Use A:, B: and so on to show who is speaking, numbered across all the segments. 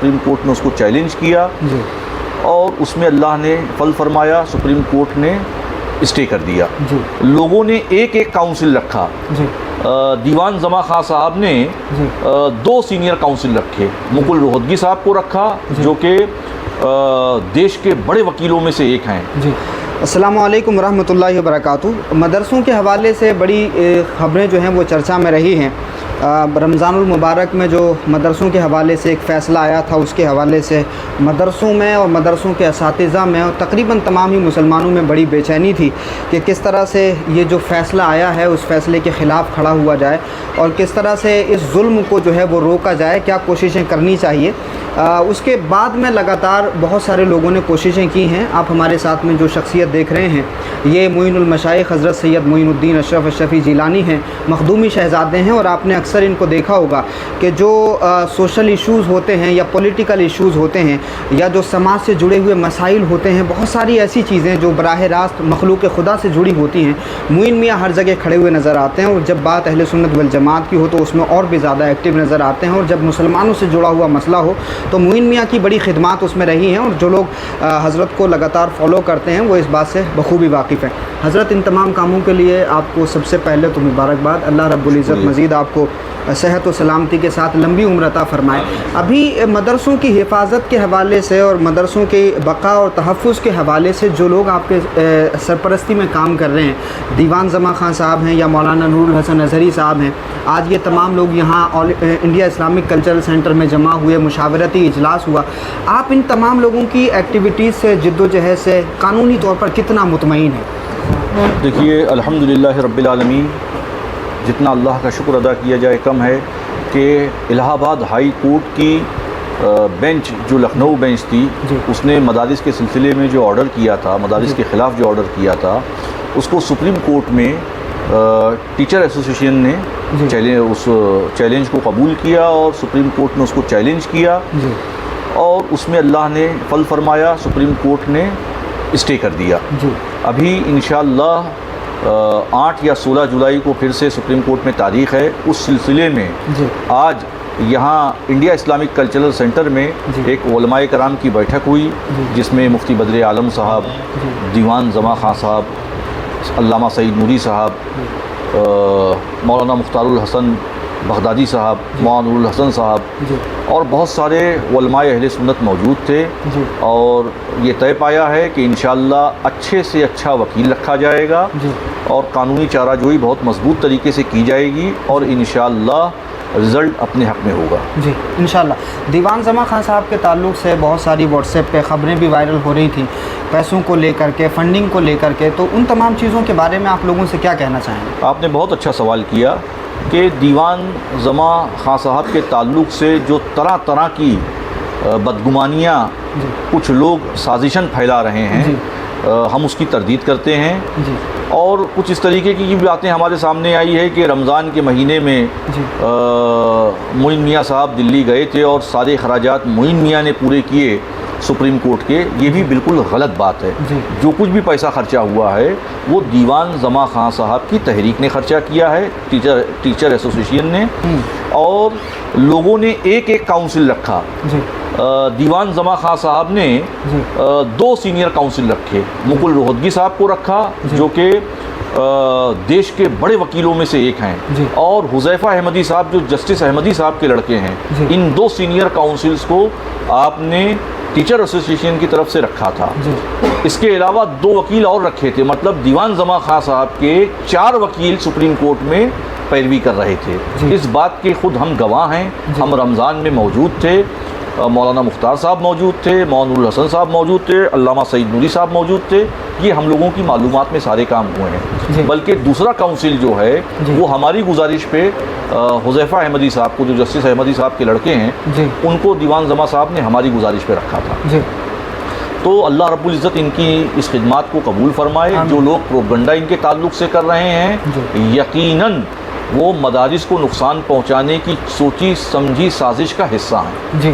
A: Supreme court نے اس کو challenge کیا اور اس میں اللہ نے فل فرمایا، سپریم کورٹ نے اسٹے کر دیا۔ لوگوں نے ایک ایک کاؤنسل رکھا۔ دیوان زماں خان صاحب نے 2 سینئر کاؤنسل رکھے، مکل روہتگی صاحب کو رکھا جو کہ دیش کے بڑے وکیلوں میں سے ایک ہیں۔
B: السلام علیکم ورحمۃ اللہ وبرکاتہ۔ مدرسوں کے حوالے سے بڑی خبریں جو ہیں وہ چرچا میں رہی ہیں۔ رمضان المبارک میں جو مدرسوں کے حوالے سے ایک فیصلہ آیا تھا، اس کے حوالے سے مدرسوں میں اور مدرسوں کے اساتذہ میں اور تقریباً تمام ہی مسلمانوں میں بڑی بے چینی تھی کہ کس طرح سے یہ جو فیصلہ آیا ہے اس فیصلے کے خلاف کھڑا ہوا جائے اور کس طرح سے اس ظلم کو جو ہے وہ روکا جائے، کیا کوششیں کرنی چاہیے۔ اس کے بعد میں لگاتار بہت سارے لوگوں نے کوششیں کی ہیں۔ آپ ہمارے ساتھ میں جو شخصیت دیکھ رہے ہیں یہ معین المشائخ حضرت سید معین الدین اشرف الشفیع جیلانی ہیں، مخدومی شہزادے ہیں، اور آپ نے اکثر ان کو دیکھا ہوگا کہ جو سوشل ایشوز ہوتے ہیں یا پولیٹیکل ایشوز ہوتے ہیں یا جو سماج سے جڑے ہوئے مسائل ہوتے ہیں، بہت ساری ایسی چیزیں جو براہ راست مخلوق خدا سے جڑی ہوتی ہیں، معین میاں ہر جگہ کھڑے ہوئے نظر آتے ہیں، اور جب بات اہل سنت والجماعت کی ہو تو اس میں اور بھی زیادہ ایکٹیو نظر آتے ہیں، اور جب مسلمانوں سے جڑا ہوا مسئلہ ہو تو معین میاں کی بڑی خدمات اس میں رہی ہیں، اور جو لوگ حضرت کو لگاتار فالو کرتے ہیں وہ اس بات سے بخوبی واقف ہیں۔ حضرت ان تمام کاموں کے لیے آپ کو سب سے پہلے تو مبارکباد، اللہ رب العزت مزید آپ کو صحت و سلامتی کے ساتھ لمبی عمر عطا فرمائے۔ ابھی مدرسوں کی حفاظت کے حوالے سے اور مدرسوں کی بقا اور تحفظ کے حوالے سے جو لوگ آپ کے سرپرستی میں کام کر رہے ہیں، دیوان زماں خان صاحب ہیں یا مولانا نور الحسن اظہری صاحب ہیں، آج یہ تمام لوگ یہاں انڈیا اسلامک کلچرل سینٹر میں جمع ہوئے، مشاورتی اجلاس ہوا، آپ ان تمام لوگوں کی ایکٹیویٹیز سے، جد و جہد سے قانونی طور پر کتنا مطمئن ہیں؟
A: دیکھیے الحمدللہ رب العالمین، جتنا اللہ کا شکر ادا کیا جائے کم ہے کہ الہ آباد ہائی کورٹ کی بینچ جو لکھنؤ بینچ تھی، اس نے مدارس کے سلسلے میں جو آرڈر کیا تھا، مدارس کے خلاف جو آرڈر کیا تھا، اس کو سپریم کورٹ میں ٹیچر ایسوسیشن نے اس چیلنج کو قبول کیا اور سپریم کورٹ نے اس کو چیلنج کیا اور اس میں اللہ نے فل فرمایا، سپریم کورٹ نے اسٹے کر دیا۔ ابھی انشاءاللہ 8 یا 16 جولائی کو پھر سے سپریم کورٹ میں تاریخ ہے۔ اس سلسلے میں آج یہاں انڈیا اسلامک کلچرل سینٹر میں ایک علماء کرام کی بیٹھک ہوئی، جس میں مفتی بدر عالم صاحب، دیوان زماں خان صاحب، علامہ سعید نوری صاحب، مولانا مختار الحسن بغدادی صاحب، مولانا نور الحسن صاحب اور بہت سارے علماء اہل سنت موجود تھے، اور یہ طے پایا ہے کہ انشاءاللہ اچھے سے اچھا وکیل رکھا جائے گا اور قانونی چارہ جوئی بہت مضبوط طریقے سے کی جائے گی اور انشاءاللہ رزلٹ اپنے حق میں ہوگا۔
B: جی انشاءاللہ۔ دیوان زماں خان صاحب کے تعلق سے بہت ساری واٹس ایپ پہ خبریں بھی وائرل ہو رہی تھیں، پیسوں کو لے کر کے، فنڈنگ کو لے کر کے، تو ان تمام چیزوں کے بارے میں آپ لوگوں سے کیا کہنا چاہیں گے؟
A: آپ نے بہت اچھا سوال کیا کہ دیوان زماں خان صاحب کے تعلق سے جو طرح طرح کی بدگمانیاں کچھ لوگ سازشاً پھیلا رہے ہیں، ہم اس کی تردید کرتے ہیں، اور کچھ اس طریقے کی باتیں ہمارے سامنے آئی ہے کہ رمضان کے مہینے میں معین میاں صاحب دلی گئے تھے اور سارے اخراجات معین میاں نے پورے کیے سپریم کورٹ کے۔ یہ بھی بالکل غلط بات ہے۔ جو کچھ بھی پیسہ خرچہ ہوا ہے وہ دیوان زماں خان صاحب کی تحریک نے خرچہ کیا ہے، ٹیچر ایسوسیشن نے، اور لوگوں نے ایک ایک کاؤنسل رکھا۔ دیوان زماں خان صاحب نے 2 سینئر کاؤنسل رکھے، مکل روہتگی صاحب کو رکھا جو کہ دیش کے بڑے وکیلوں میں سے ایک ہیں، اور حذیفہ احمدی صاحب جو جسٹس احمدی صاحب کے لڑکے ہیں۔ ان 2 سینئر کاؤنسلز کو آپ نے ٹیچر ایسوسیشن کی طرف سے رکھا تھا۔ اس کے علاوہ 2 وکیل اور رکھے تھے، مطلب دیوان زماں خان صاحب کے 4 وکیل سپریم کورٹ میں پیروی کر رہے تھے۔ اس بات کے خود ہم گواہ ہیں، ہم رمضان میں موجود تھے، مولانا مختار صاحب موجود تھے، مولانا نور الحسن صاحب موجود تھے، علامہ سعید نوری صاحب موجود تھے۔ یہ ہم لوگوں کی معلومات میں سارے کام ہوئے ہیں، بلکہ دوسرا کاؤنسل جو ہے وہ ہماری گزارش پہ حذیفہ احمدی صاحب کو، جو جسٹس احمدی صاحب کے لڑکے ہیں، ان کو دیوان زماں صاحب نے ہماری گزارش پہ رکھا تھا۔ تو اللہ رب العزت ان کی اس خدمات کو قبول فرمائے۔ جو لوگ پروپیگنڈا ان کے تعلق سے کر رہے ہیں، یقیناً وہ مدارس کو نقصان پہنچانے کی سوچی سمجھی سازش کا حصہ ہیں۔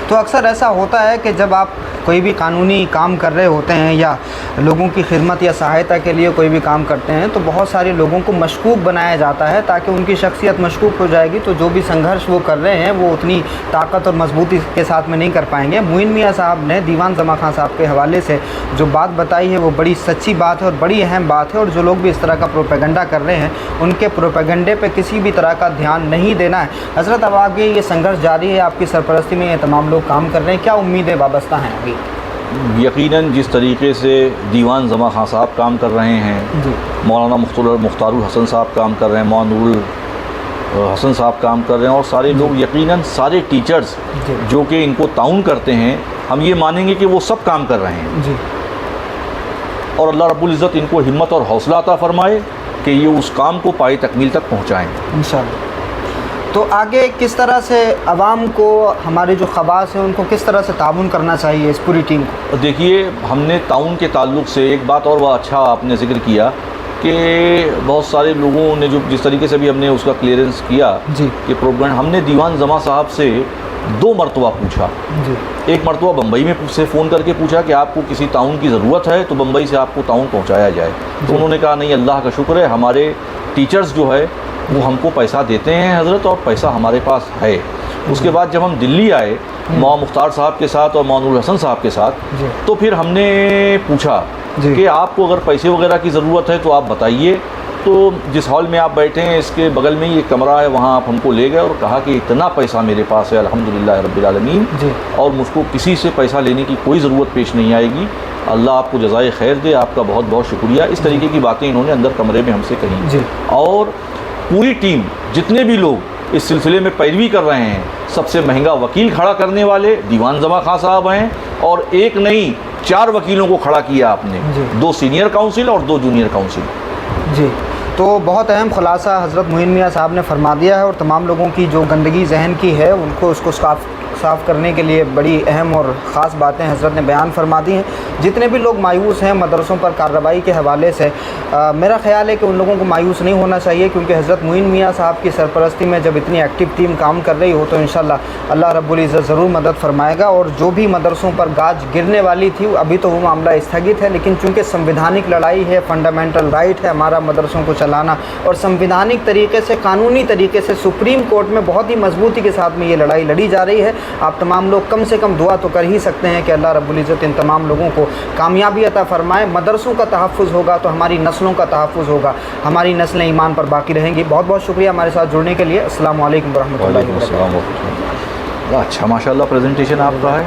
B: تو اکثر ایسا ہوتا ہے کہ جب آپ کوئی بھی قانونی کام کر رہے ہوتے ہیں یا لوگوں کی خدمت یا سہایتا کے لیے کوئی بھی کام کرتے ہیں تو بہت سارے لوگوں کو مشکوک بنایا جاتا ہے تاکہ ان کی شخصیت مشکوک ہو جائے گی تو جو بھی سنگھرش وہ کر رہے ہیں وہ اتنی طاقت اور مضبوطی کے ساتھ میں نہیں کر پائیں گے۔ معین میاں صاحب نے دیوان زماں خان صاحب کے حوالے سے جو بات بتائی ہے وہ بڑی سچی بات ہے اور بڑی اہم بات ہے، اور جو لوگ بھی اس طرح کا پروپیگنڈا کر رہے ہیں ان کے پروپیگنڈے پہ کسی بھی طرح کا دھیان نہیں دینا ہے۔ حضرت اب آگے یہ سنگھرش جاری ہے، آپ کی سرپرستی میں یہ تمام لوگ کام کر رہے ہیں، کیا امیدیں وابستہ ہیں ابھی؟
A: یقیناً جس طریقے سے دیوان زماں خان صاحب کام کر رہے ہیں، مولانا مختار الحسن صاحب کام کر رہے ہیں، معاون الحسن صاحب کام کر رہے ہیں، اور سارے لوگ یقیناً سارے ٹیچرز جو کہ ان کو تعاون کرتے ہیں، ہم یہ مانیں گے کہ وہ سب کام کر رہے ہیں، اور اللہ رب العزت ان کو ہمت اور حوصلہ عطا فرمائے کہ یہ اس کام کو پائے تکمیل تک پہنچائیں
B: انشاءاللہ۔ تو آگے کس طرح سے عوام کو، ہمارے جو خواص ہیں ان کو کس طرح سے تعاون کرنا چاہیے اس پوری ٹیم کو؟
A: دیکھیے، ہم نے تعاون کے تعلق سے ایک بات اور بہت اچھا آپ نے ذکر کیا کہ بہت سارے لوگوں نے جو جس طریقے سے بھی ہم نے اس کا کلیئرنس کیا کہ پروگرام، ہم نے دیوان زماں صاحب سے 2 مرتبہ پوچھا۔ ایک مرتبہ بمبئی میں سے فون کر کے پوچھا کہ آپ کو کسی تعاون کی ضرورت ہے تو بمبئی سے آپ کو تعاون پہنچایا جائے، تو انہوں نے کہا نہیں، اللہ کا شکر ہے، ہمارے ٹیچرز جو ہے وہ ہم کو پیسہ دیتے ہیں حضرت، اور پیسہ ہمارے پاس ہے۔ اس کے بعد جب ہم دلی آئے مولانا مختار صاحب کے ساتھ اور معاون الحسن صاحب کے ساتھ، تو پھر ہم نے پوچھا کہ آپ کو اگر پیسے وغیرہ کی ضرورت ہے تو آپ بتائیے۔ تو جس ہال میں آپ بیٹھے ہیں اس کے بغل میں ہی ایک کمرہ ہے، وہاں آپ ہم کو لے گئے اور کہا کہ اتنا پیسہ میرے پاس ہے الحمدللہ رب العالمین، اور مجھ کو کسی سے پیسہ لینے کی کوئی ضرورت پیش نہیں آئے گی، اللہ آپ کو جزائے خیر دے، آپ کا بہت بہت شکریہ۔ اس طریقے کی باتیں انہوں نے اندر کمرے میں ہم سے کہیں، اور پوری ٹیم جتنے بھی لوگ اس سلسلے میں پیروی کر رہے ہیں، سب سے مہنگا وکیل کھڑا کرنے والے دیوان زماں خان صاحب ہیں، اور ایک نہیں 4 وکیلوں کو کھڑا کیا آپ نے، 2 سینئر کاؤنسل اور 2 جونیئر کاؤنسل۔
B: تو بہت اہم خلاصہ حضرت معین میاں صاحب نے فرما دیا ہے، اور تمام لوگوں کی جو گندگی ذہن کی ہے ان کو اس کو صاف کرنے کے لیے بڑی اہم اور خاص باتیں حضرت نے بیان فرما دی ہیں۔ جتنے بھی لوگ مایوس ہیں مدرسوں پر کارروائی کے حوالے سے، میرا خیال ہے کہ ان لوگوں کو مایوس نہیں ہونا چاہیے، کیونکہ حضرت معین میاں صاحب کی سرپرستی میں جب اتنی ایکٹیو ٹیم کام کر رہی ہو تو انشاءاللہ اللہ رب العزت ضرور مدد فرمائے گا، اور جو بھی مدرسوں پر گاج گرنے والی تھی ابھی تو وہ معاملہ استھگت ہے، لیکن چونکہ سمویدھانک لڑائی ہے، فنڈامنٹل رائٹ ہے ہمارا مدرسوں کو چلانا، اور سمویدھانک طریقے سے، قانونی طریقے سے سپریم کورٹ میں بہت ہی مضبوطی کے ساتھ میں یہ لڑائی لڑی جا رہی ہے۔ آپ تمام لوگ کم سے کم دعا تو کر ہی سکتے ہیں کہ اللہ رب العزت ان تمام لوگوں کو کامیابی عطا فرمائے۔ مدرسوں کا تحفظ ہوگا تو ہماری نسلوں کا تحفظ ہوگا، ہماری نسلیں ایمان پر باقی رہیں گی۔ بہت بہت شکریہ ہمارے ساتھ جڑنے کے لیے۔ السلام علیکم ورحمۃ اللہ وبرکاتہ۔
A: اچھا، ماشاء اللہ پریزنٹیشن آپ کا ہے۔